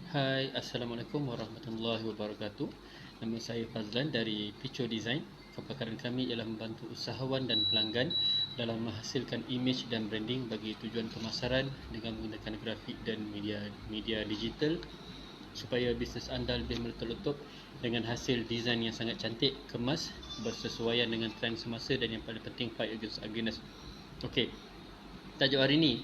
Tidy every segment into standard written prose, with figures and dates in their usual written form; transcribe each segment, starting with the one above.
Hai, Assalamualaikum warahmatullahi wabarakatuh. Nama saya Fazlan dari Picho Design. Kepakaran kami ialah membantu usahawan dan pelanggan dalam menghasilkan image dan branding bagi tujuan pemasaran dengan menggunakan grafik dan media digital supaya bisnes anda lebih meletup-letup dengan hasil desain yang sangat cantik, kemas, bersesuaian dengan trend semasa dan yang paling penting fight against ugliness. Okey, tajuk hari ni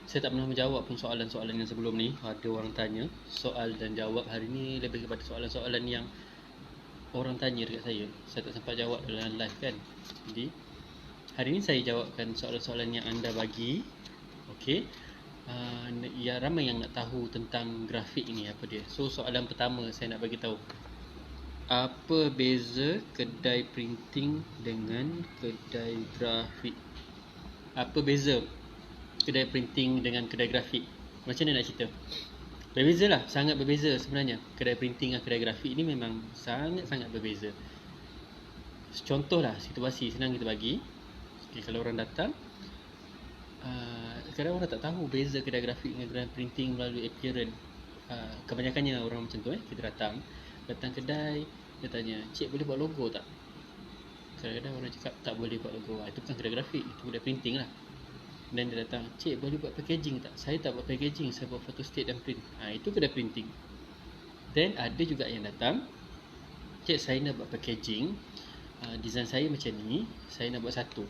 saya tak pernah menjawab pun soalan-soalan yang sebelum ni. Ada orang tanya soal dan jawab. Hari ni lebih kepada soalan-soalan yang orang tanya dekat saya. Saya tak sempat jawab dalam live kan. Jadi hari ni saya jawabkan soalan-soalan yang anda bagi. Okey. Ya, ramai yang nak tahu tentang grafik ni, apa dia. So soalan pertama saya nak bagi tahu, apa beza kedai printing dengan kedai grafik? Apa beza kedai printing dengan kedai grafik? Macam mana nak cerita? Berbeza lah, sangat berbeza sebenarnya. Kedai printing dan kedai grafik ni memang sangat-sangat berbeza. Contoh lah, situasi senang kita bagi. Okay, kalau orang datang, kadang orang tak tahu beza kedai grafik dengan kedai printing melalui appearance. Kebanyakannya orang macam tu kita datang kedai, dia tanya, "Cik boleh buat logo tak?" Kadang-kadang orang cakap tak boleh buat logo. Itu bukan kedai grafik, itu kedai printing lah. Dan dia datang, "Cik boleh buat packaging tak?" "Saya tak buat packaging, saya buat photostat dan print." Itu kedai printing. Dan ada juga yang datang, "Cik, saya nak buat packaging, design saya macam ni, saya nak buat satu."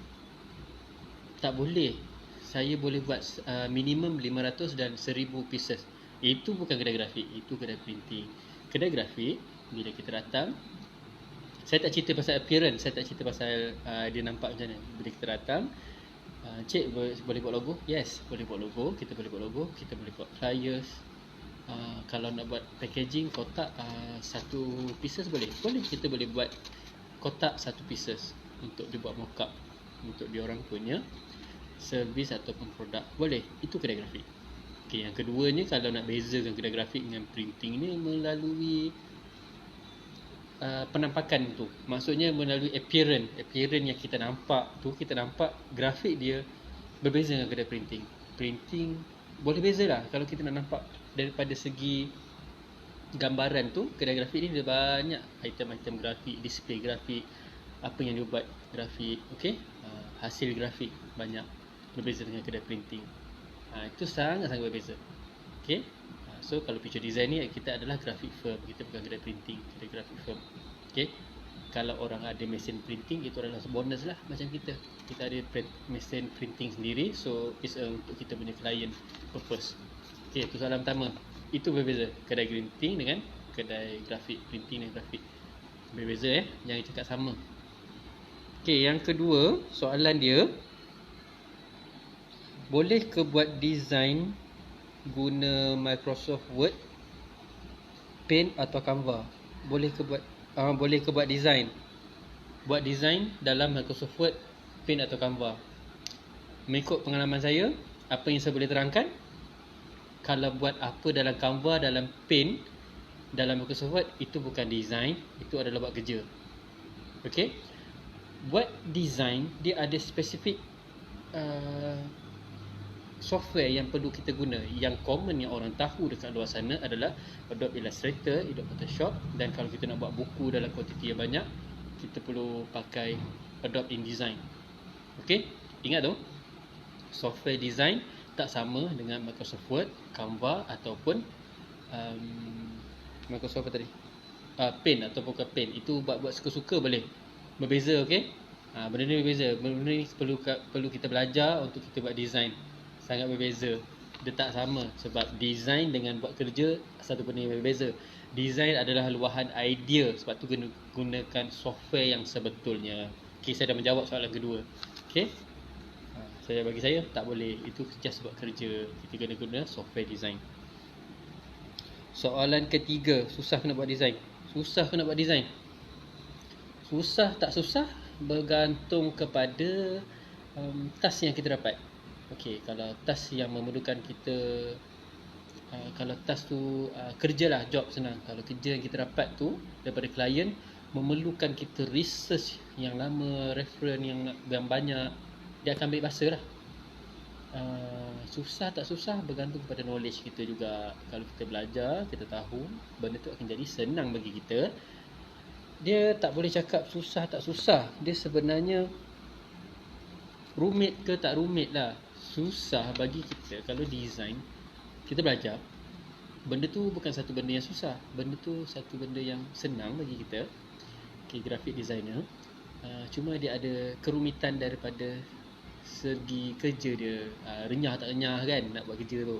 "Tak boleh, saya boleh buat minimum 500 dan 1000 pieces." Itu bukan kedai grafik, itu kedai printing. Kedai grafik, bila kita datang, saya tak cerita pasal appearance, saya tak cerita pasal dia nampak macam mana. Bila kita datang, "Cik boleh buat logo?" "Yes, boleh buat logo." Kita boleh buat logo, kita boleh buat flyers. Kalau nak buat packaging kotak, satu pieces boleh. Boleh, kita boleh buat kotak satu pieces untuk dibuat mock-up untuk diorang punya servis ataupun produk. Boleh, itu kedai grafik. Okay, yang keduanya, kalau nak bezakan kedai grafik dengan printing ni melalui penampakan tu. Maksudnya melalui appearance yang kita nampak tu, kita nampak grafik dia berbeza dengan kedai printing. Printing boleh beza lah kalau kita nak nampak daripada segi gambaran tu. Kedai grafik ni dia banyak item-item grafik, display grafik, apa yang dia buat grafik, okey, hasil grafik banyak, berbeza dengan kedai printing. Itu sangat-sangat berbeza. Okey. So kalau Picho Design ni kita adalah graphic firm, kita bukan kedai printing, kita graphic firm. Okey. Kalau orang ada mesin printing, itu adalah bonus lah. Macam kita ada mesin printing sendiri, so it's untuk kita punya client purpose. Okey, itu soalan pertama. Itu berbeza kedai printing dengan kedai grafik, printing dan grafik. Berbeza jangan cakap sama. Okey, yang kedua, soalan dia, boleh ke buat design guna Microsoft Word, Paint atau Canva? Boleh ke buat design? Buat design dalam Microsoft Word, Paint atau Canva? Mengikut pengalaman saya, apa yang saya boleh terangkan, kalau buat apa dalam Canva, dalam Paint, dalam Microsoft Word, itu bukan design, itu adalah buat kerja. Okey? Buat design, dia ada spesifik software yang perlu kita guna. Yang common yang orang tahu dekat luar sana adalah Adobe Illustrator, Adobe Photoshop. Dan kalau kita nak buat buku dalam kuantiti yang banyak, kita perlu pakai Adobe InDesign. Okey, ingat tu, software design tak sama dengan Microsoft Word, Canva ataupun Microsoft apa tadi? Paint ataupun bukan Paint. Itu buat suka-suka boleh. Berbeza, okey? Benda ni berbeza. Benda ni perlu kita belajar untuk kita buat design. Sangat berbeza. Dia tak sama. Sebab design dengan buat kerja satu benda yang berbeza. Design adalah luahan idea. Sebab tu gunakan software yang sebetulnya. Okay, saya dah menjawab soalan kedua. Okay, bagi saya tak boleh. Itu just buat kerja. Kita kena guna software design. Soalan ketiga, susah kena buat design? Susah kena buat design? Susah tak susah bergantung kepada task yang kita dapat. Okey, kalau task yang memerlukan kita, kalau task tu kerjalah, job senang. Kalau kerja yang kita dapat tu daripada klien memerlukan kita research yang lama, reference yang banyak, dia akan ambil masa lah. Susah tak susah bergantung pada knowledge kita juga. Kalau kita belajar, kita tahu, benda tu akan jadi senang bagi kita. Dia tak boleh cakap susah tak susah. Dia sebenarnya rumit ke tak rumit lah. Susah bagi kita kalau design, kita belajar, benda tu bukan satu benda yang susah. Benda tu satu benda yang senang bagi kita. Okay, graphic designer. Cuma dia ada kerumitan daripada segi kerja dia. Renyah tak renyah kan nak buat kerja tu.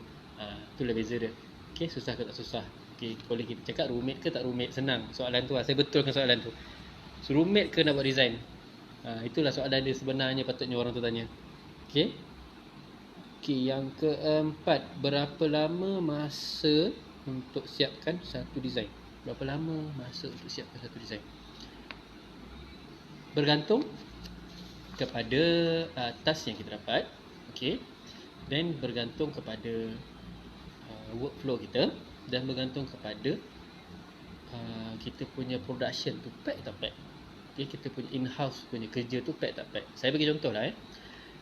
Itulah beza dia. Okay, susah ke tak susah. Okay, boleh kita cakap rumit ke tak rumit. Senang soalan tu. Saya betulkan soalan tu. Rumit ke nak buat design? Itulah soalan dia sebenarnya, patutnya orang tu tanya. Okay. Okay, yang keempat, berapa lama masa untuk siapkan satu design? Berapa lama masa untuk siapkan satu design? Bergantung kepada task yang kita dapat. Okay. Dan bergantung kepada workflow kita. Dan bergantung kepada kita punya production tu pack tak pack. Okay, kita punya in-house punya kerja tu pack tak pack. Saya bagi contoh lah.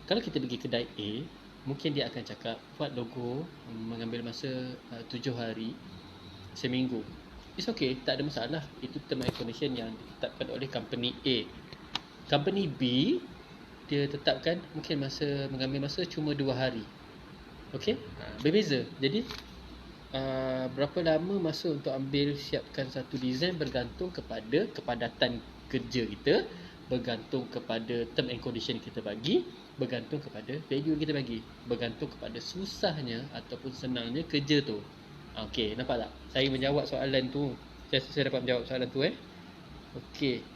Kalau kita pergi kedai A, mungkin dia akan cakap buat logo mengambil masa 7 hari, seminggu. It's okay, tak ada masalah. Itu term and condition yang ditetapkan oleh company A. Company B, dia tetapkan mungkin mengambil masa cuma 2 hari. Okay, berbeza. Jadi berapa lama masa untuk ambil siapkan satu design bergantung kepada kepadatan kerja kita, bergantung kepada term and condition kita bagi, bergantung kepada value kita bagi, bergantung kepada susahnya ataupun senangnya kerja tu. Okey, nampak tak? Saya menjawab soalan tu. Saya dapat menjawab soalan tu Okey.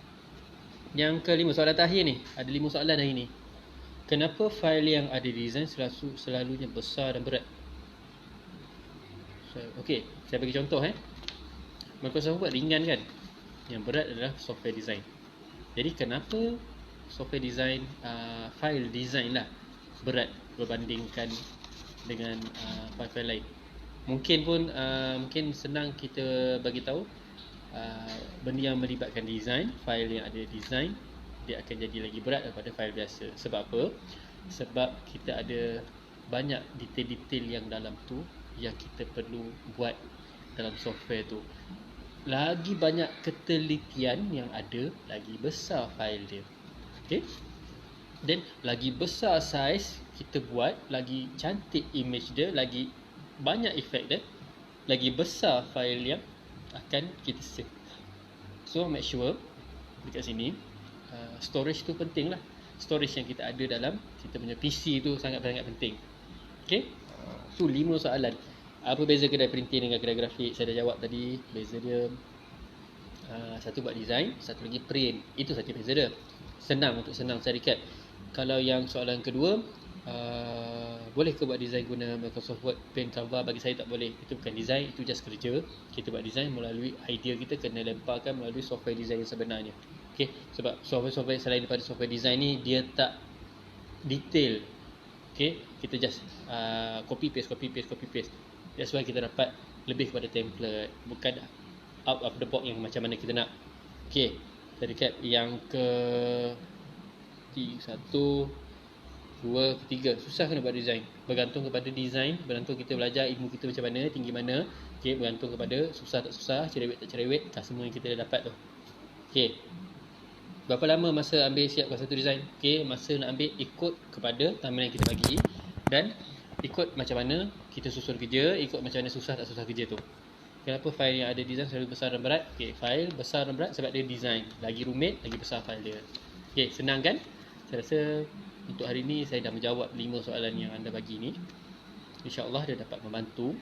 Yang kelima, soalan terakhir ni. Ada 5 soalan hari ni. Kenapa fail yang ada design selalunya besar dan berat? Okey, saya bagi contoh Microsoft Word ringan kan? Yang berat adalah software design. Jadi kenapa software design, file design lah berat berbandingkan dengan file-file lain? Mungkin pun mungkin senang kita bagi tahu benda yang melibatkan design, file yang ada design, dia akan jadi lagi berat daripada file biasa. Sebab apa? Sebab kita ada banyak detail-detail yang dalam tu yang kita perlu buat dalam software tu. Lagi banyak ketelitian yang ada, lagi besar file dia. Okay? Dan lagi besar saiz kita buat, lagi cantik image dia, lagi banyak efek dia, lagi besar file yang akan kita save. So make sure dekat sini storage tu penting lah. Storage yang kita ada dalam kita punya PC tu sangat-sangat penting. Okay? Tu 5 soalan. Apa beza kedai printing dengan kedai grafik? Saya dah jawab tadi. Beza dia satu buat design, satu lagi print. Itu saja beza dia. Senang saya recap. Kalau yang soalan kedua, boleh ke buat design guna Microsoft Word, Paint, Canva? Bagi saya tak boleh. Itu bukan design, itu just kerja. Kita buat design melalui idea kita kena lemparkan melalui software design yang sebenarnya. Okay? Sebab software selain daripada software design ni, dia tak detail. Okay? Kita just copy paste. That's why kita dapat lebih kepada template, bukan out of the box yang macam mana kita nak. Okay, saya recap. Yang ke 1, 2, 3, susah kena buat design. Bergantung kepada design, bergantung kita belajar ilmu kita macam mana, tinggi mana. Okay, bergantung kepada susah tak susah, cerewet tak cerewet, semua yang kita dah dapat tu. Okay, berapa lama masa ambil siapkan satu design? Okay, masa nak ambil ikut kepada timeline yang kita bagi, dan ikut macam mana kita susun kerja, ikut macam mana susah tak susah kerja tu. Kenapa file yang ada design selalu besar dan berat? Okay, file besar dan berat sebab dia design. Lagi rumit, lagi besar file dia. Okay, senang kan? Saya rasa untuk hari ni saya dah menjawab 5 soalan yang anda bagi ni. InsyaAllah dia dapat membantu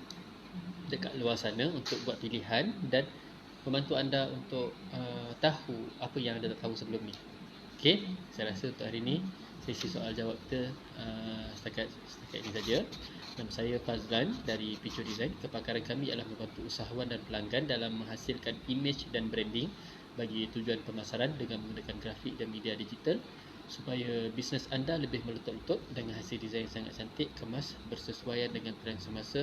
dekat luar sana untuk buat pilihan dan membantu anda untuk tahu apa yang anda tak tahu sebelum ni. Okay, saya rasa untuk hari ni sesi soal jawab kita setakat ini saja. Nama saya Fazlan dari Picho Design. Kepakaran kami adalah membantu usahawan dan pelanggan dalam menghasilkan image dan branding bagi tujuan pemasaran dengan menggunakan grafik dan media digital supaya bisnes anda lebih meletup-letup dengan hasil desain yang sangat cantik, kemas, bersesuaian dengan trend semasa,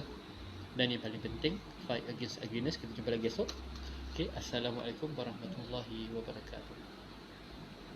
dan yang paling penting, fight against ugliness. Kita jumpa lagi esok. Okay, Assalamualaikum warahmatullahi wabarakatuh.